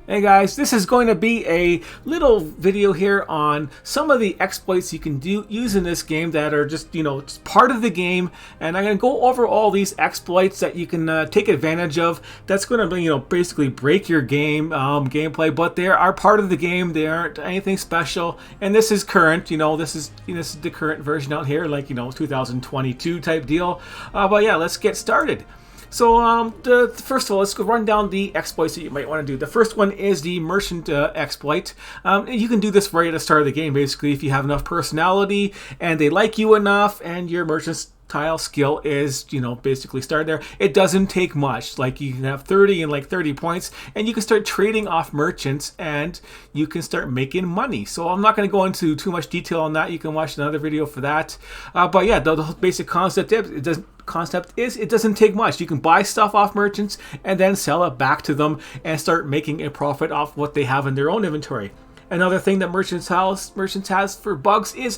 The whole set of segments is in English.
Hey guys, this is going to be a little video here on some of the exploits you can use in this game that are just, just part of the game. And I'm going to go over all these exploits that you can take advantage of. That's going to, basically break your game gameplay, but they are part of the game. They aren't anything special. And this is current, this is the current version out here, like, 2022 type deal. But yeah, let's get started. So first of all, let's go run down the exploits that you might want to do. The first one is the merchant exploit. You can do this right at the start of the game, basically, if you have enough personality and they like you enough and your merchant tile skill is, basically start there. It doesn't take much. Like, you can have 30 and 30 points and you can start trading off merchants and you can start making money. So I'm not going to go into too much detail on that. You can watch another video for that. But yeah, the basic concept is it doesn't take much. You can buy stuff off merchants and then sell it back to them and start making a profit off what they have in their own inventory. Another thing that merchants has for bugs is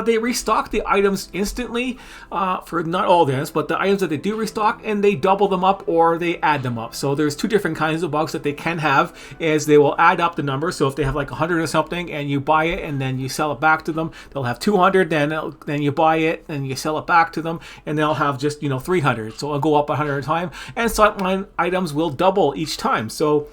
they restock the items instantly, for not all the items, but the items that they do restock, and they double them up or they add them up. So there's two different kinds of bugs that they can have. Is they will add up the number. So if they have like 100 or something and you buy it and then you sell it back to them, they'll have 200. Then you buy it and you sell it back to them, and they'll have just 300. So it'll go up 100 at a time, and some items will double each time. So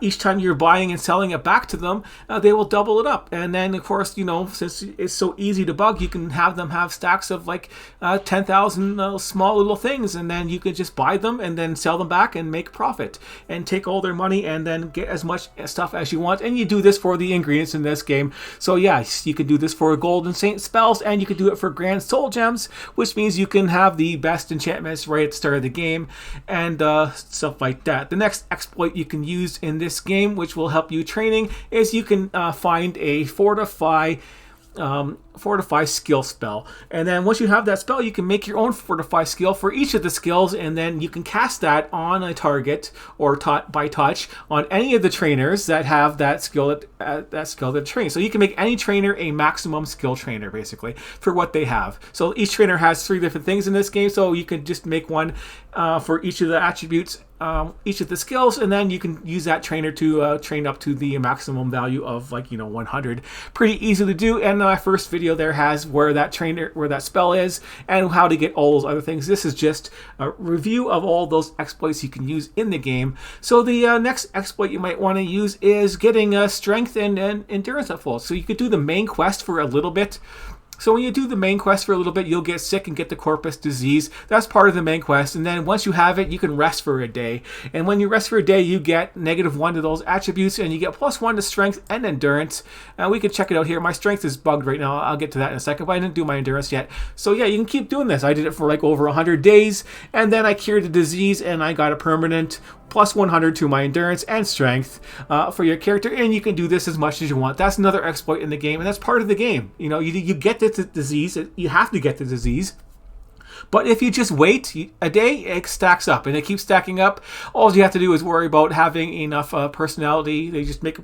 each time you're buying and selling it back to them, they will double it up. And then of course, since it's so easy to bug, you can have them have stacks of 10,000 small little things, and then you can just buy them and then sell them back and make profit and take all their money and then get as much stuff as you want. And you do this for the ingredients in this game. So yes, you can do this for golden saint spells, and you can do it for grand soul gems, which means you can have the best enchantments right at the start of the game and stuff like that. The next exploit you can use in this game, which will help you training, is you can find a fortify skill spell, and then once you have that spell, you can make your own fortify skill for each of the skills, and then you can cast that on a target or by touch on any of the trainers that have that skill that train. So you can make any trainer a maximum skill trainer, basically, for what they have. So each trainer has 3 different things in this game, so you can just make one for each of the attributes, each of the skills, and then you can use that trainer to train up to the maximum value of 100. Pretty easy to do, and my first video there has where that spell is and how to get all those other things. This is just a review of all those exploits you can use in the game. So the next exploit you might want to use is getting strength and endurance at full. So you could do the main quest for a little bit. So when you do the main quest for a little bit, you'll get sick and get the corpus disease. That's part of the main quest. And then once you have it, you can rest for a day. And when you rest for a day, you get -1 to those attributes, and you get +1 to strength and endurance. We can check it out here. My strength is bugged right now. I'll get to that in a second, but I didn't do my endurance yet. So yeah, you can keep doing this. I did it for over 100 days, and then I cured the disease, and I got a permanent +100 to my endurance and strength for your character, and you can do this as much as you want. That's another exploit in the game, and that's part of the game. You get the disease. You have to get the disease. But if you just wait a day, it stacks up, and it keeps stacking up. All you have to do is worry about having enough personality. They just make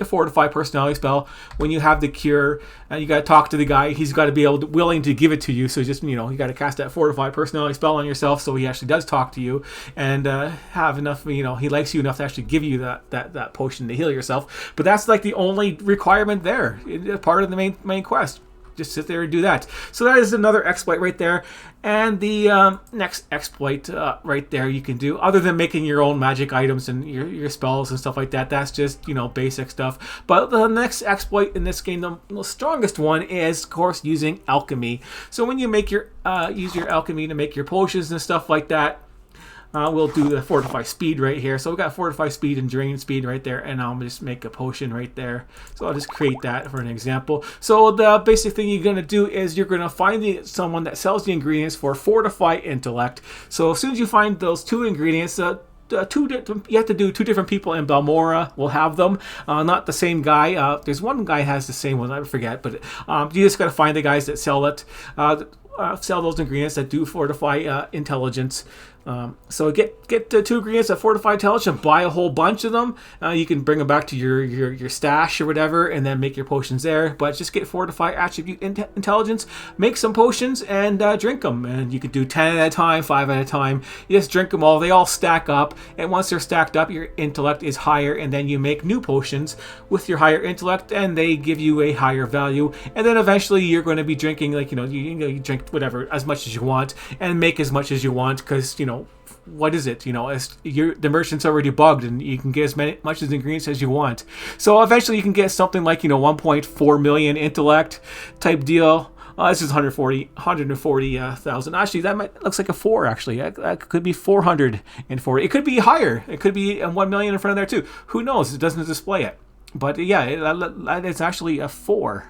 a fortify personality spell. When you have the cure, you got to talk to the guy. He's got to be willing to give it to you. So just you got to cast that fortify personality spell on yourself, so he actually does talk to you and have enough. He likes you enough to actually give you that potion to heal yourself. But that's the only requirement there. Part of the main quest. Just sit there and do that. So that is another exploit right there. And the next exploit right there you can do, other than making your own magic items and your spells and stuff like that, that's just, basic stuff. But the next exploit in this game, the strongest one, is, of course, using alchemy. So when you make use your alchemy to make your potions and stuff like that, we'll do the fortify speed right here. So we've got fortify speed and drain speed right there, and I'll just make a potion right there. So I'll just create that for an example. So the basic thing you're going to do is you're going to find someone that sells the ingredients for fortify intellect. So as soon as you find those 2 ingredients, you have to do 2 different people in Balmora will have them, not the same guy. There's one guy has the same one, I forget, but you just got to find the guys that sell it. Sell those ingredients that do fortify intelligence. So get the 2 ingredients at fortified intelligence, buy a whole bunch of them. You can bring them back to your stash or whatever, and then make your potions there. But just get fortified attribute intelligence, make some potions, and drink them. And you could do 10 at a time, 5 at a time. You just drink them all. They all stack up, and once they're stacked up, your intellect is higher, and then you make new potions with your higher intellect, and they give you a higher value. And then eventually, you're going to be drinking, like, you drink whatever as much as you want, and make as much as you want, because what is it? The merchant's already bugged, and you can get as much as ingredients as you want. So eventually, you can get something like 1.4 million intellect type deal. This is 140,000. Actually, looks like a 4. Actually, that could be 440. It could be higher. It could be 1 million in front of there too. Who knows? It doesn't display it, but yeah, it's actually a 4.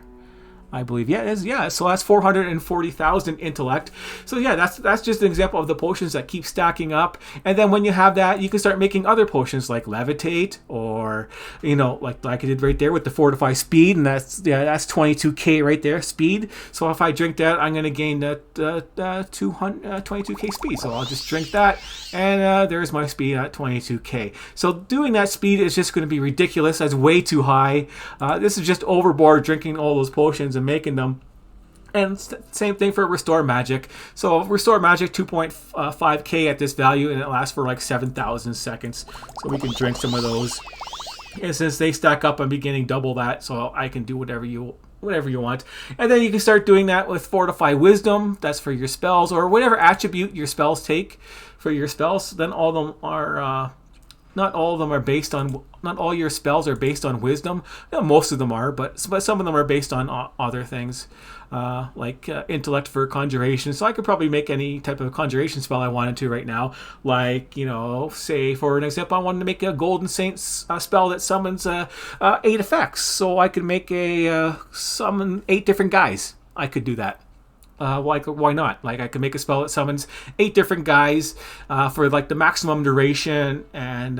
I believe. Yeah, it is. Yeah, so that's 440,000 intellect. So yeah, that's just an example of the potions that keep stacking up. And then when you have that, you can start making other potions like levitate, or like I did right there with the fortify speed, and that's 22k right there, speed. So if I drink that, I'm gonna gain that 22k speed. So I'll just drink that, and there's my speed at 22k. So doing that speed is just going to be ridiculous. That's way too high. This is just overboard, drinking all those potions and making them. And same thing for restore magic. So restore magic 2.5k at this value, and it lasts for like 7,000 seconds. So we can drink some of those. And since they stack up, I'm beginning double that, so I can do whatever you want. And then you can start doing that with fortify wisdom. That's for your spells, or whatever attribute your spells take for your spells. Then all of them are not all your spells are based on wisdom. Most of them are, but some of them are based on other things, like intellect for conjuration. So I could probably make any type of conjuration spell I wanted to right now. Like, say for an example, I wanted to make a Golden Saint spell that summons 8 effects. So I could make summon 8 different guys. I could do that. Why not? Like, I could make a spell that summons 8 different guys for like the maximum duration, and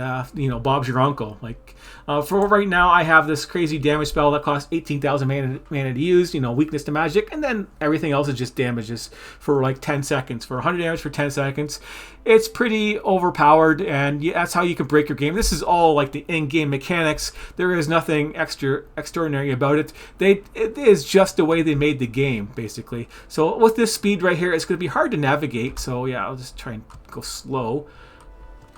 Bob's your uncle. Like, for right now, I have this crazy damage spell that costs 18,000 mana to use. Weakness to magic, and then everything else is just damages for like 10 seconds. For 100 damage for 10 seconds, it's pretty overpowered, and that's how you can break your game. This is all like the in-game mechanics. There is nothing extraordinary about it. It is just the way they made the game, basically. So with this speed right here, it's going to be hard to navigate. So yeah, I'll just try and go slow.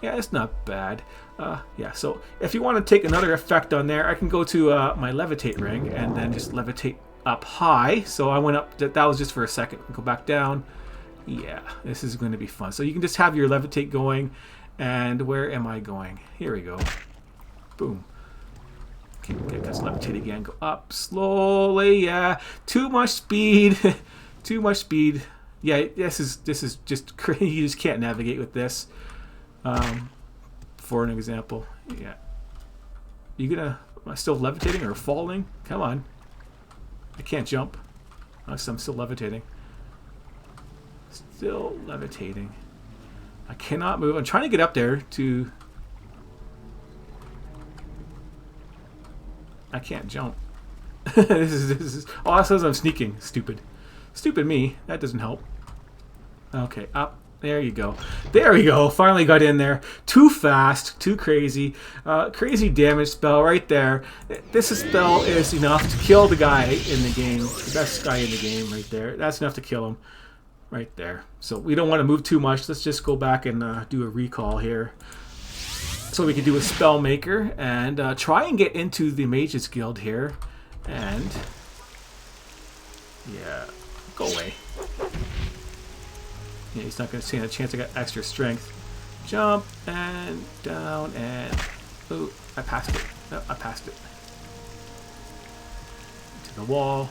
Yeah, it's not bad. Yeah, so if you want to take another effect on there, I can go to my levitate ring and then just levitate up high. So I went up, that was just for a second. Go back down. Yeah, this is going to be fun. So you can just have your levitate going, and where am I going? Here we go. Boom. Okay, get this levitate again. Go up slowly. Yeah, too much speed. Too much speed. Yeah, this is just crazy. You just can't navigate with this. For an example, yeah. Am I still levitating or falling? Come on. I can't jump. I'm still levitating. Still levitating. I cannot move. I'm trying to get up there to... I can't jump. This is... Oh, that says I'm sneaking. Stupid. Stupid me. That doesn't help. Okay, up. There you go. There we go. Finally got in there. Too fast. Too crazy. Crazy damage spell right there. This spell is enough to kill the guy in the game. The best guy in the game right there. That's enough to kill him. Right there. So we don't want to move too much. Let's just go back and do a recall here. So we can do a spell maker and try and get into the Mages Guild here. And yeah, go away. Yeah, he's not going to stand a chance. I got extra strength. Jump and down and... Ooh, I passed it. No, I passed it. Into the wall.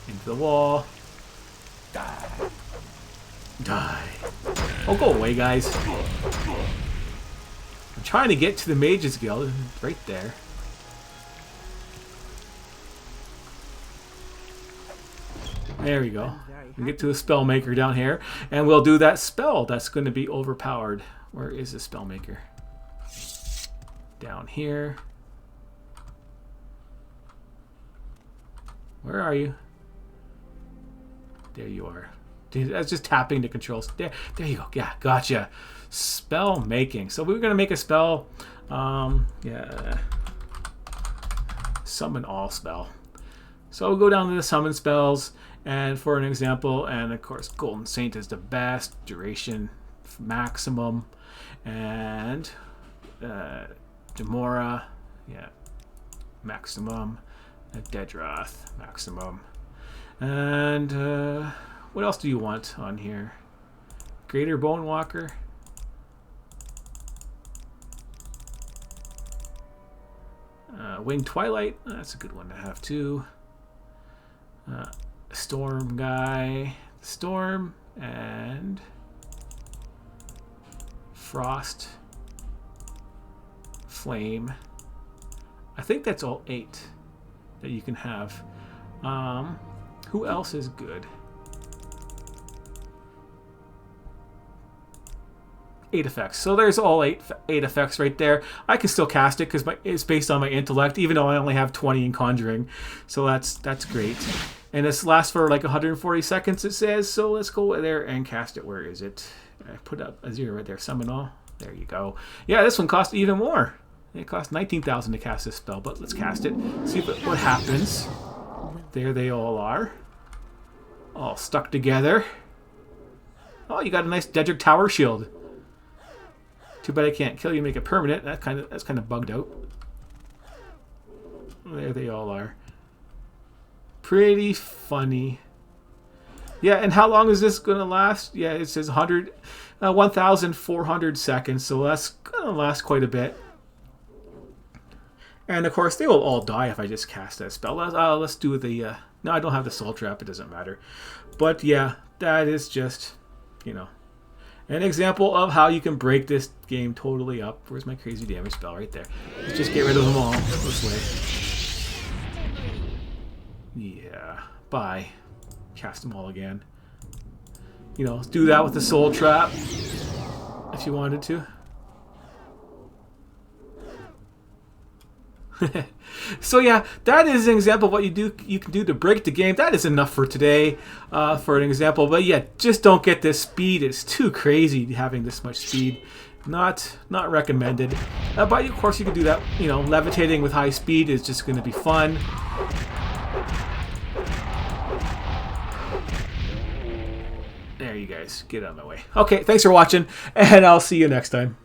Into the wall. Die. Die. Oh, go away, guys. I'm trying to get to the Mages Guild. Right there. There we go. We get to a spell maker down here, and we'll do that spell that's going to be overpowered. Where is the spell maker? Down here. Where are you? There you are. Dude, that's just tapping the controls. There you go. Yeah, gotcha. Spell making. So we're gonna make a spell. Yeah. Summon all spell. So we'll go down to the summon spells, and for an example, and of course, Golden Saint is the best. Duration maximum, and Demora, yeah, maximum. Deadroth maximum, and what else do you want on here? Greater Bone Walker. Winged Twilight, that's a good one to have too. Storm guy, Storm, and Frost, Flame. I think that's all 8 that you can have. Who else is good? 8 effects. So there's all eight effects right there. I can still cast it because it's based on my intellect, even though I only have 20 in Conjuring. So that's great. And this lasts for like 140 seconds, it says. So let's go there and cast it. Where is it? I put up a 0 right there. Summon all. There you go. Yeah, this one costs even more. It costs 19,000 to cast this spell, but let's cast it. See what happens. There they all are. All stuck together. Oh, you got a nice Dedrick Tower shield. Too bad I can't kill you and make it permanent. That's kind of bugged out. There they all are. Pretty funny. Yeah, and how long is this going to last? Yeah, it says 1,400 seconds, so that's going to last quite a bit. And of course, they will all die if I just cast that spell. Let's do the... no, I don't have the Soul Trap. It doesn't matter. But yeah, that is just, you know, an example of how you can break this game totally up. Where's my crazy damage spell? Right there. Let's just get rid of them all this way. Yeah. Bye. Cast them all again. You know, do that with the Soul Trap if you wanted to. So yeah, that is an example of what you can do to break the game. That is enough for today, for an example. But yeah, just don't get this speed. It's too crazy having this much speed. Not recommended. But of course you can do that. You know, levitating with high speed is just going to be fun. There you guys, get out of my way. Okay, thanks for watching, and I'll see you next time.